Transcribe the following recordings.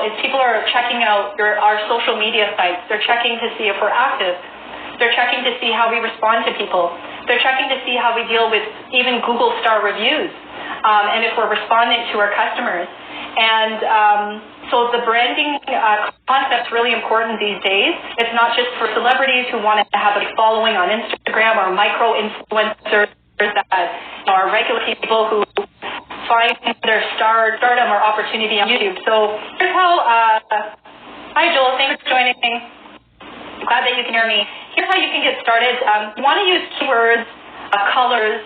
now is people are checking out our social media sites. They're checking to see if we're active. They're checking to see how we respond to people. They're checking to see how we deal with even Google star reviews, and if we're responding to our customers. And so the branding concept's really important these days. It's not just for celebrities who want to have a following on Instagram or micro-influencers that are regular people who find their stardom or opportunity on YouTube. So here's how, hi Joel, thanks for joining. Glad that you can hear me. Here's how you can get started. You want to use keywords, colors,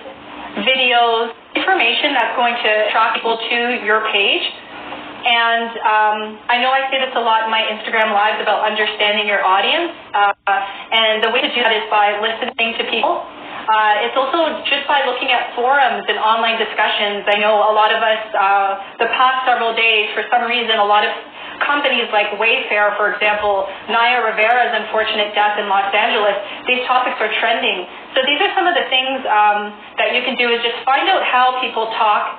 videos, information that's going to attract people to your page. And I know I say this a lot in my Instagram lives about understanding your audience, and the way to do that is by listening to people. It's also just by looking at forums and online discussions. I know a lot of us, the past several days, for some reason, a lot of companies like Wayfair, for example, Naya Rivera's unfortunate death in Los Angeles, these topics are trending. So these are some of the things that you can do is just find out how people talk,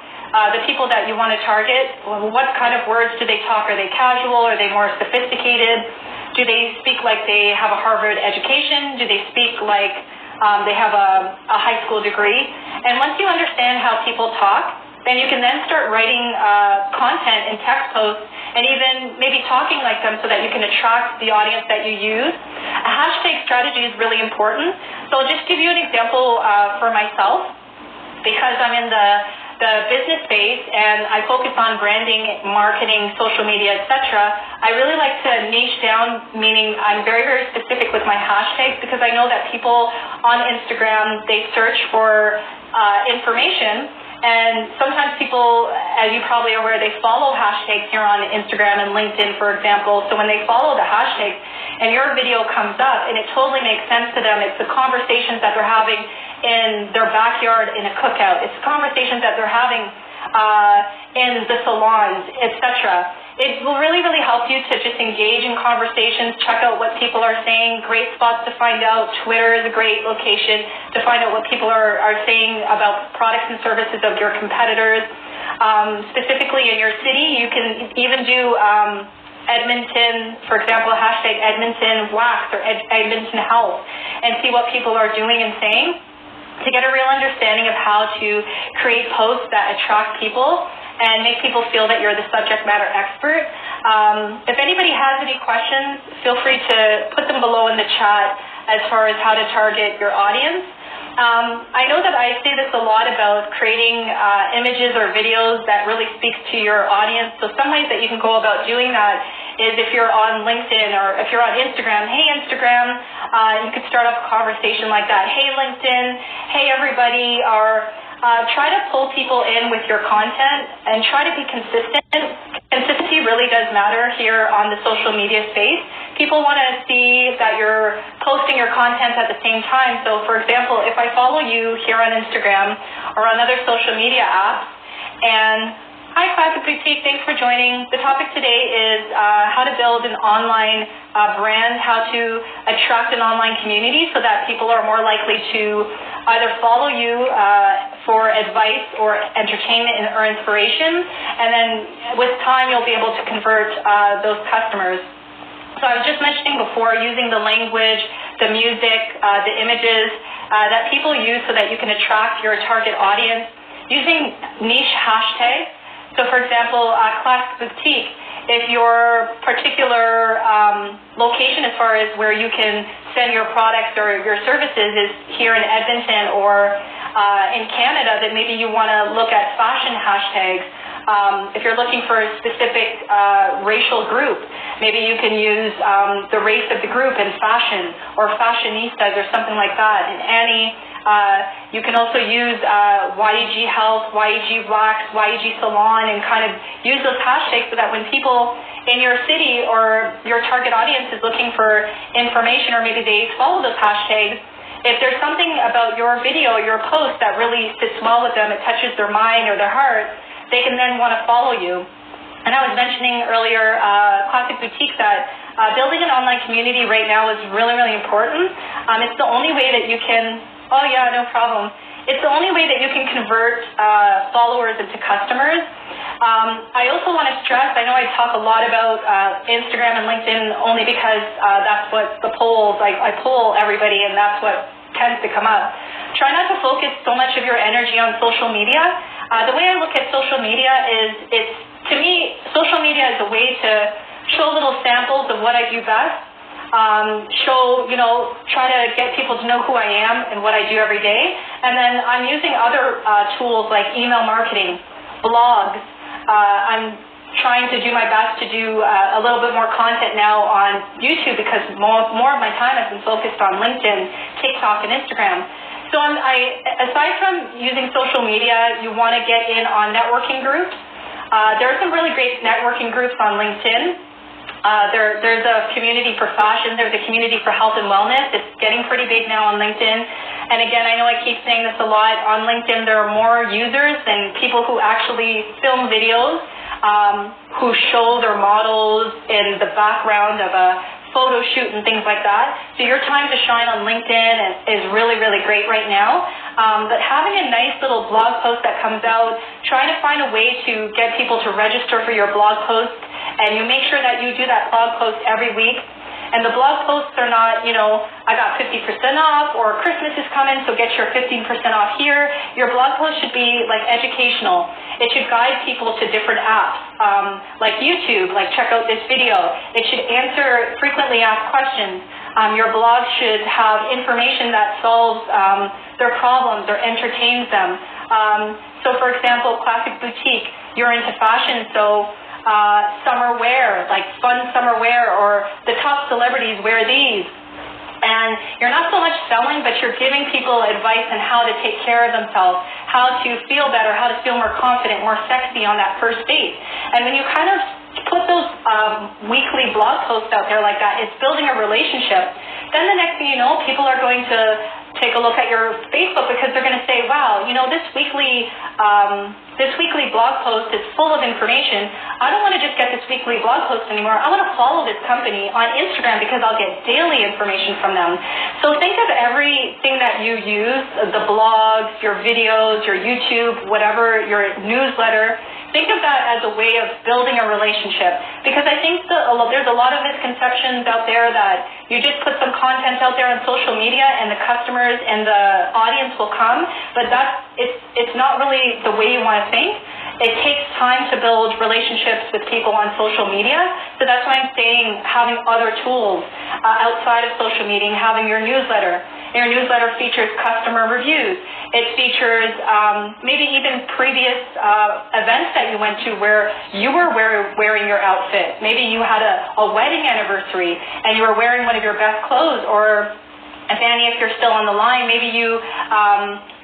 the people that you want to target. What kind of words do they talk? Are they casual? Are they more sophisticated? Do they speak like they have a Harvard education? Do they speak like they have a high school degree? And once you understand how people talk, then you can then start writing content in text posts and even maybe talking like them so that you can attract the audience that you use. A hashtag strategy is really important. So I'll just give you an example for myself, because I'm in the business space and I focus on branding, marketing, social media, etc. I really like to niche down, meaning I'm very, very specific with my hashtags, because I know that people on Instagram, they search for information. And sometimes people, as you probably are aware, they follow hashtags here on Instagram and LinkedIn, for example. So when they follow the hashtags and your video comes up and it totally makes sense to them, it's the conversations that they're having in their backyard in a cookout. It's conversations that they're having in the salons, etc. It will really, really help you to just engage in conversations, check out what people are saying, great spots to find out. Twitter is a great location to find out what people are saying about products and services of your competitors. Specifically in your city, you can even do Edmonton, for example, hashtag Edmonton Wax or Edmonton Health, and see what people are doing and saying to get a real understanding of how to create posts that attract people and make people feel that you're the subject matter expert. If anybody has any questions, feel free to put them below in the chat as far as how to target your audience. I know that I say this a lot about creating images or videos that really speaks to your audience. So some ways that you can go about doing that is if you're on LinkedIn or if you're on Instagram, hey Instagram, you could start off a conversation like that. Hey LinkedIn, hey everybody, or try to pull people in with your content and try to be consistent. Consistency really does matter here on the social media space. People want to see that you're posting your content at the same time. So for example, if I follow you here on Instagram or on other social media apps, and hi Classic Boutique, thanks for joining. The topic today is how to build an online brand, how to attract an online community so that people are more likely to either follow you for advice or entertainment or inspiration, and then with time you'll be able to convert those customers. So I was just mentioning before, using the language, the music, the images that people use so that you can attract your target audience, using niche hashtags. So for example, Classic Boutique, if your particular location as far as where you can send your products or your services is here in Edmonton or in Canada, then maybe you want to look at fashion hashtags. If you're looking for a specific racial group, maybe you can use the race of the group in fashion or fashionistas or something like that. And Annie, you can also use YEG Health, YEG Wax, YEG Salon, and kind of use those hashtags so that when people in your city or your target audience is looking for information, or maybe they follow those hashtags, if there's something about your video or your post that really sits well with them, it touches their mind or their heart, they can then want to follow you. And I was mentioning earlier, Classic Boutique, that building an online community right now is really, really important. It's the only way that you can, oh yeah, no problem. It's the only way that you can convert followers into customers. I also want to stress, I know I talk a lot about Instagram and LinkedIn only because that's what the polls, I poll everybody and that's what tends to come up. Try not to focus so much of your energy on social media. The way I look at social media is, to me, social media is a way to show little samples of what I do best. Try to get people to know who I am and what I do every day. And then I'm using other tools like email marketing, blogs. I'm trying to do my best to do a little bit more content now on YouTube because more of my time has been focused on LinkedIn, TikTok, and Instagram. So aside from using social media, you want to get in on networking groups. There are some really great networking groups on LinkedIn. There's a community for fashion. There's a community for health and wellness. It's getting pretty big now on LinkedIn. And again, I know I keep saying this a lot. On LinkedIn, there are more users than people who actually film videos, who show their models in the background of a photo shoot and things like that. So your time to shine on LinkedIn is really, really great right now. But having a nice little blog post that comes out, trying to find a way to get people to register for your blog post, and you make sure that you do that blog post every week. And the blog posts are not, I got 50% off or Christmas is coming, so get your 15% off here. Your blog post should be like educational. It should guide people to different apps, like YouTube, like check out this video. It should answer frequently asked questions. Your blog should have information that solves their problems or entertains them. So for example, Classic Boutique, you're into fashion, so summer wear, like fun summer wear, or the top celebrities wear these. And you're not so much selling, but you're giving people advice on how to take care of themselves, how to feel better, how to feel more confident, more sexy on that first date. And when you kind of put those weekly blog posts out there like that, it's building a relationship. Then the next thing you know, people are going to take a look at your Facebook because they're going to say, wow, this weekly blog post is full of information. I don't want to just get this weekly blog post anymore. I want to follow this company on Instagram because I'll get daily information from them. So think of everything that you use, the blogs, your videos, your YouTube, whatever, your newsletter. Think of that as a way of building a relationship, because I think there's a lot of misconceptions out there that you just put some content out there on social media and the customers and the audience will come, but it's not really the way you want to think. It takes time to build relationships with people on social media, so that's why I'm saying having other tools outside of social media, having your newsletter. Your newsletter features customer reviews. It features maybe even previous events that you went to where you were wearing your outfit. Maybe you had a wedding anniversary and you were wearing one of your best clothes, or Fanny, if you're still on the line, maybe you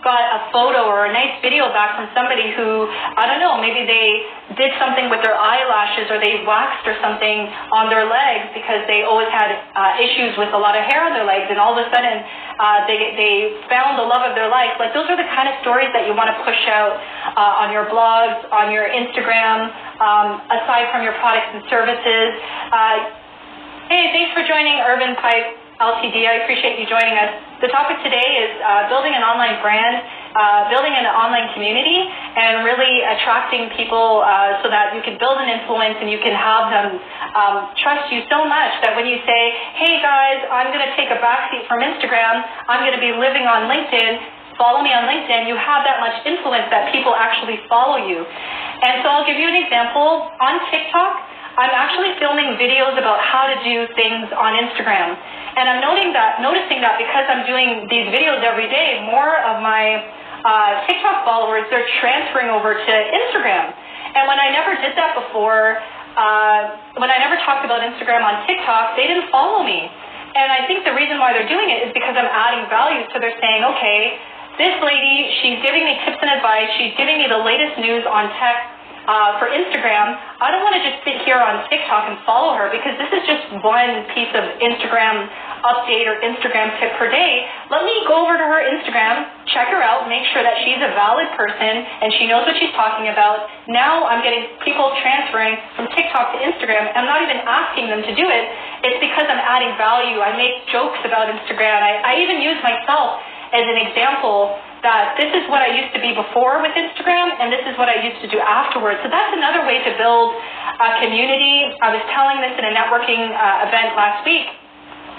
got a photo or a nice video back from somebody who, I don't know, maybe they did something with their eyelashes or they waxed or something on their legs because they always had issues with a lot of hair on their legs, and all of a sudden they found the love of their life. Like, those are the kind of stories that you want to push out on your blogs, on your Instagram, aside from your products and services. Hey, thanks for joining Urban Pipe Ltd. I appreciate you joining us. The topic today is building an online brand, building an online community, and really attracting people so that you can build an influence and you can have them trust you so much that when you say, hey guys, I'm going to take a backseat from Instagram, I'm going to be living on LinkedIn, follow me on LinkedIn, you have that much influence that people actually follow you. And so I'll give you an example. On TikTok, I'm actually filming videos about how to do things on Instagram. And I'm noticing that because I'm doing these videos every day, more of my TikTok followers, they're transferring over to Instagram. And when I never did that before, when I never talked about Instagram on TikTok, they didn't follow me. And I think the reason why they're doing it is because I'm adding value. So they're saying, okay, this lady, she's giving me tips and advice, she's giving me the latest news on tech for Instagram. I don't want to just sit here on TikTok and follow her because this is just one piece of Instagram update or Instagram tip per day. Let me go over to her Instagram, check her out, make sure that she's a valid person and she knows what she's talking about. Now I'm getting people transferring from TikTok to Instagram. I'm not even asking them to do it. It's because I'm adding value. I make jokes about Instagram. I even use myself as an example that this is what I used to be before with Instagram, and this is what I used to do afterwards. So that's another way to build a community. I was telling this in a networking event last week.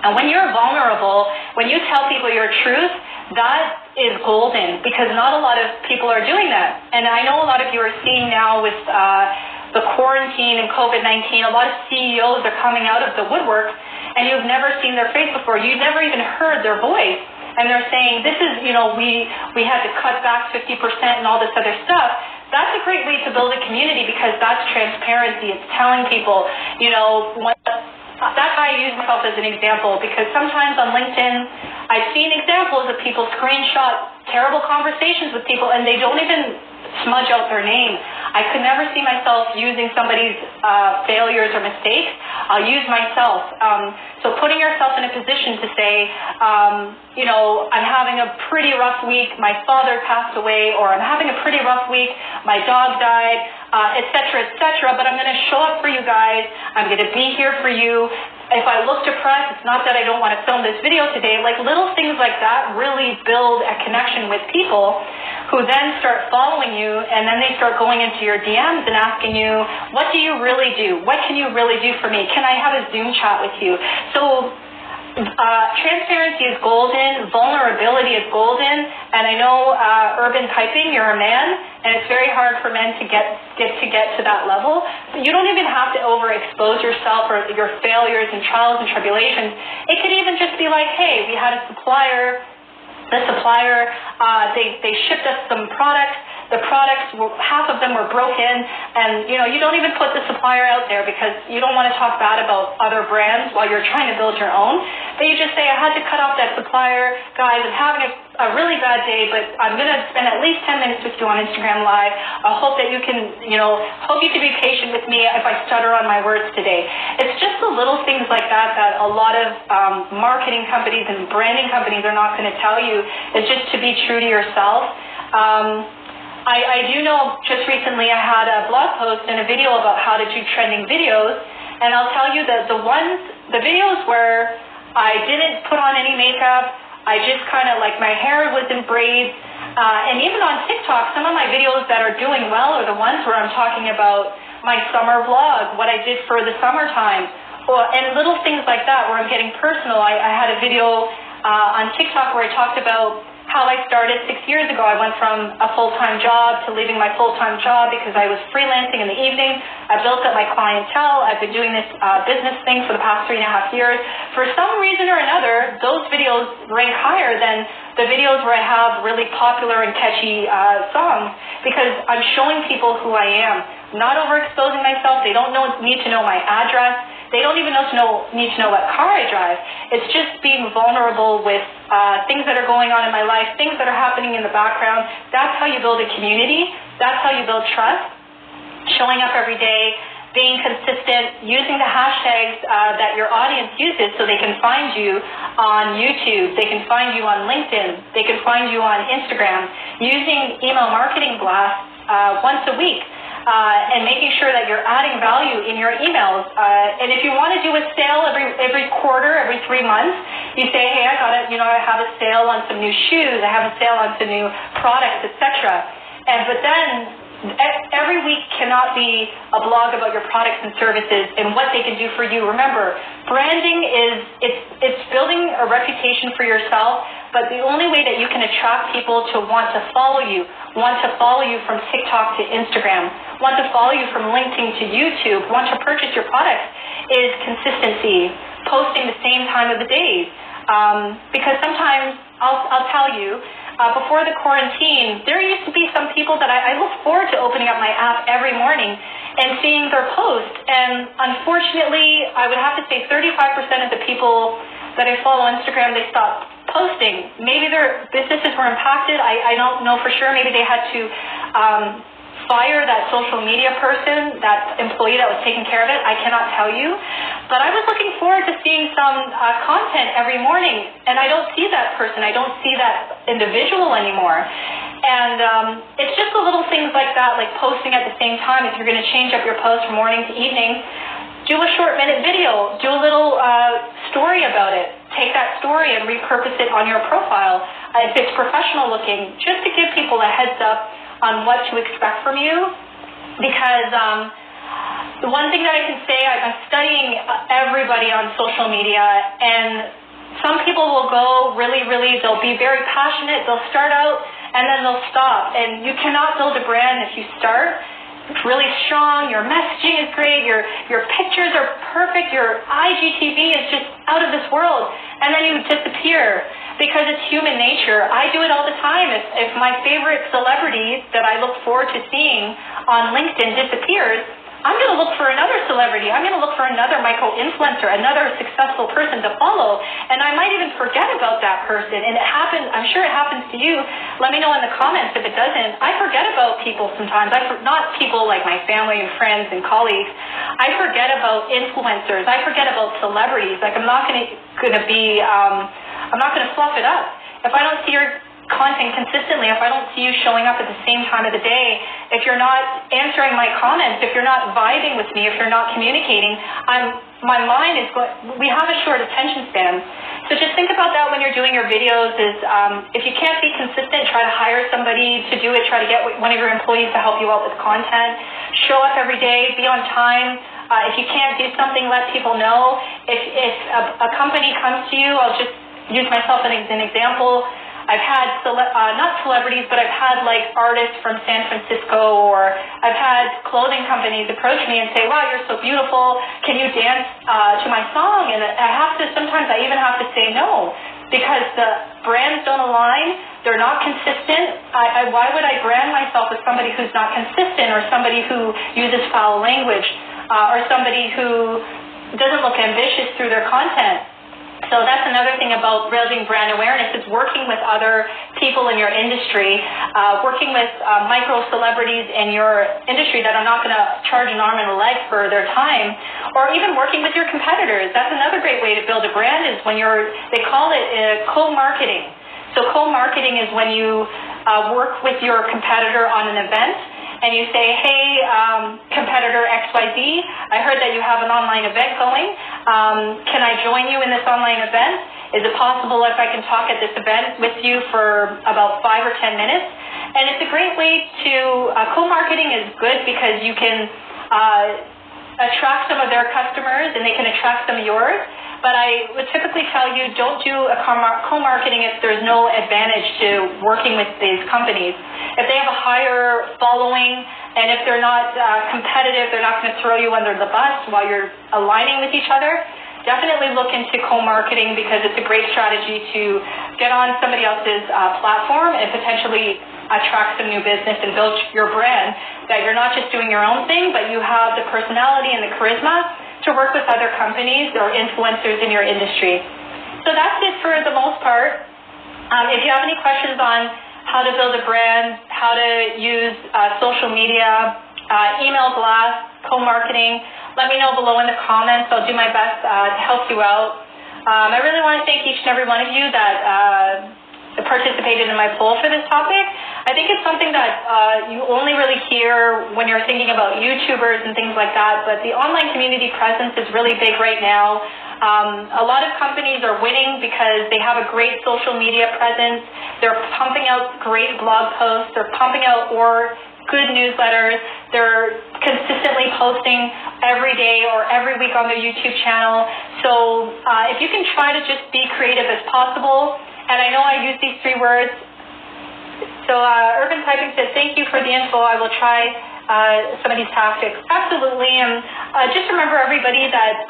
And when you're vulnerable, when you tell people your truth, that is golden, because not a lot of people are doing that. And I know a lot of you are seeing now with the quarantine and COVID-19, a lot of CEOs are coming out of the woodwork, and you've never seen their face before. You've never even heard their voice. And they're saying, this is, we had to cut back 50% and all this other stuff. That's a great way to build a community, because that's transparency. It's telling people, that's how I use myself as an example, because sometimes on LinkedIn, I've seen examples of people screenshot terrible conversations with people, and they don't even smudge out their name. I could never see myself using somebody's failures or mistakes. I'll use myself. So putting yourself in a position to say, I'm having a pretty rough week, my father passed away, or I'm having a pretty rough week, my dog died, et cetera, but I'm going to show up for you guys. I'm going to be here for you. If I look depressed, it's not that I don't want to film this video today. Like, little things like that really build a connection with people who then start following you, and then they start going into your DMs and asking you, what do you really do? What can you really do for me? Can I have a Zoom chat with you? So transparency is golden, vulnerability is golden, and I know Urban Piping, you're a man, and it's very hard for men to get to that level. You don't even have to overexpose yourself or your failures and trials and tribulations. It could even just be like, hey, we had a supplier. The supplier, they shipped us some products. The products, half of them were broken, and you don't even put the supplier out there because you don't want to talk bad about other brands while you're trying to build your own. But you just say, I had to cut off that supplier, guys. I'm having a really bad day, but I'm going to spend at least 10 minutes with you on Instagram Live. I hope that you can, hope you can be patient with me if I stutter on my words today. It's just the little things like that a lot of marketing companies and branding companies are not going to tell you. It's just to be true to yourself. I do know just recently I had a blog post and a video about how to do trending videos, and I'll tell you that the videos where I didn't put on any makeup, I just kind of my hair was in braids, and even on TikTok, some of my videos that are doing well are the ones where I'm talking about my summer vlog, what I did for the summertime, and little things like that where I'm getting personal. I had a video on TikTok where I talked about how I started 6 years ago. I went from a full-time job to leaving my full-time job because I was freelancing in the evening. I built up my clientele. I've been doing this business thing for the past 3.5 years. For some reason or another, those videos rank higher than the videos where I have really popular and catchy songs, because I'm showing people who I am, not overexposing myself. They don't need to know my address. They don't even need to know what car I drive. It's just being vulnerable with things that are going on in my life, things that are happening in the background. That's how you build a community. That's how you build trust. Showing up every day, being consistent, using the hashtags that your audience uses so they can find you on YouTube, they can find you on LinkedIn, they can find you on Instagram, using email marketing blasts once a week. And making sure that you're adding value in your emails. And if you want to do a sale every quarter, every 3 months, you say, hey, I have a sale on some new shoes, I have a sale on some new products, etc. But then every week cannot be a blog about your products and services and what they can do for you. Remember, branding it's building a reputation for yourself, but the only way that you can attract people to want to follow you from TikTok to Instagram, want to follow you from LinkedIn to YouTube, want to purchase your products, is consistency, posting the same time of the day. Because sometimes, I'll tell you, before the quarantine, there used to be some people that I look forward to opening up my app every morning and seeing their post. And unfortunately, I would have to say 35% of the people that I follow on Instagram, they stopped posting. Maybe their businesses were impacted. I don't know for sure. Maybe they had to fire that social media person, that employee that was taking care of it. I cannot tell you. But I was looking forward to seeing some content every morning, and I don't see that person. I don't see that individual anymore. And it's just the little things like that, like posting at the same time. If you're going to change up your post from morning to evening, do a short minute video, do a little story about it, take that story and repurpose it on your profile. If it's professional looking, just to give people a heads up on what to expect from you. Because the one thing that I can say, I'm studying everybody on social media, and some people will go they'll be very passionate, they'll start out, and then they'll stop. And you cannot build a brand if you start really strong, your messaging is great, your pictures are perfect, your IGTV is just out of this world, and then you disappear because it's human nature. I do it all the time. If my favorite celebrity that I look forward to seeing on LinkedIn disappears, I'm going to look for another celebrity. I'm going to look for another micro-influencer, another successful person to follow, and I might even forget about that person. And it happens, I'm sure it happens to you. Let me know in the comments if it doesn't. I forget about people sometimes. Not people like my family and friends and colleagues. I forget about influencers. I forget about celebrities. Like, I'm not going to fluff it up. If I don't see your content consistently, if I don't see you showing up at the same time of the day, if you're not answering my comments, if you're not vibing with me, if you're not communicating, my mind is we have a short attention span. So just think about that when you're doing your videos. If you can't be consistent, try to hire somebody to do it. Try to get one of your employees to help you out with content. Show up every day, be on time. If you can't do something, let people know. If a company comes to you, I'll just use myself as an example. I've had, not celebrities, but I've had like artists from San Francisco, or I've had clothing companies approach me and say, wow, you're so beautiful, can you dance to my song? And sometimes I even have to say no, because the brands don't align, they're not consistent. Why would I brand myself as somebody who's not consistent, or somebody who uses foul language, or somebody who doesn't look ambitious through their content? So that's another thing about building brand awareness, is working with other people in your industry, working with micro-celebrities in your industry that are not going to charge an arm and a leg for their time, or even working with your competitors. That's another great way to build a brand, is when they call it co-marketing. So co-marketing is when you work with your competitor on an event, and you say, hey, competitor XYZ, I heard that you have an online event going. Can I join you in this online event? Is it possible if I can talk at this event with you for about 5 or 10 minutes? And it's a great way to, co-marketing is good because you can attract some of their customers and they can attract some of yours. But I would typically tell you, don't do a co-marketing if there's no advantage to working with these companies. If they have a higher following, and if they're not competitive, they're not going to throw you under the bus while you're aligning with each other, definitely look into co-marketing, because it's a great strategy to get on somebody else's platform and potentially attract some new business and build your brand, that you're not just doing your own thing, but you have the personality and the charisma to work with other companies or influencers in your industry. So that's it for the most part. If you have any questions on how to build a brand, how to use social media, email blast, co-marketing, let me know below in the comments. I'll do my best to help you out. I really want to thank each and every one of you that participated in my poll for this topic. I think it's something that you only really hear when you're thinking about YouTubers and things like that, but the online community presence is really big right now. A lot of companies are winning because they have a great social media presence. They're pumping out great blog posts. They're pumping out good newsletters. They're consistently posting every day or every week on their YouTube channel. So if you can try to just be creative as possible, and I know I use these 3 words. So Urban Typing said, thank you for the info. I will try some of these tactics. Absolutely. And just remember, everybody, that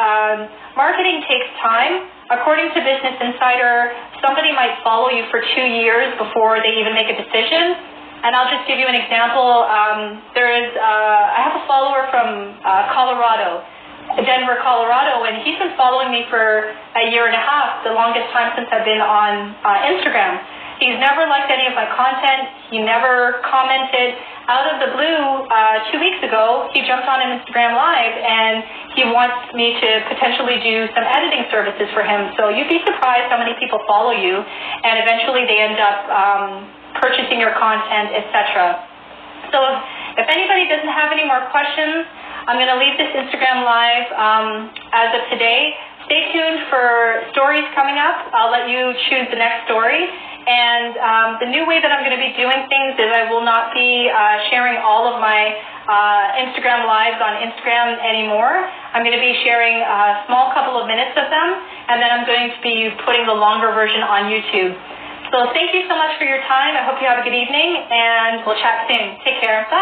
marketing takes time. According to Business Insider, somebody might follow you for 2 years before they even make a decision. And I'll just give you an example. I have a follower from Colorado, Denver, Colorado, and he's been following me for a year and a half, the longest time since I've been on Instagram. He's never liked any of my content. He never commented. Out of the blue, 2 weeks ago, he jumped on an Instagram Live, and he wants me to potentially do some editing services for him. So you'd be surprised how many people follow you, and eventually they end up purchasing your content, etc. So if anybody doesn't have any more questions, I'm going to leave this Instagram Live as of today Stay tuned for stories coming up. I'll let you choose the next story. And the new way that I'm going to be doing things is I will not be sharing all of my Instagram lives on Instagram anymore. I'm going to be sharing a small couple of minutes of them, and then I'm going to be putting the longer version on YouTube. So thank you so much for your time. I hope you have a good evening, and we'll chat soon. Take care. Bye.